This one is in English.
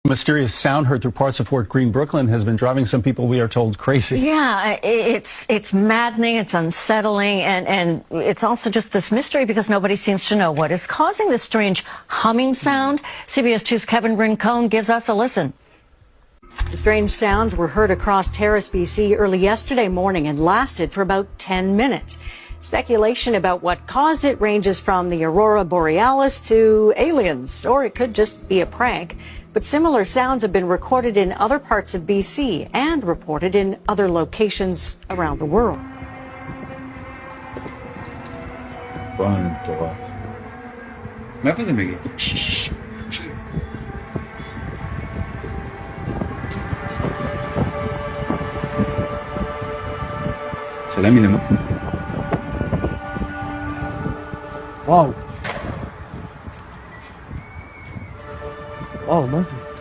Mysterious sound heard through parts of Fort Greene, Brooklyn has been driving some people, we are told, crazy. Yeah, it's maddening, it's unsettling, and it's also just this mystery because nobody seems to know what is causing this strange humming sound. CBS 2's Kevin Rincon gives us a listen. The strange sounds were heard across Terrace, BC early yesterday morning and lasted for about 10 minutes. Speculation about what caused it ranges from the aurora borealis to aliens, or it could just be a prank. But similar sounds have been recorded in other parts of BC and reported in other locations around the world. Wow. Wow, massive.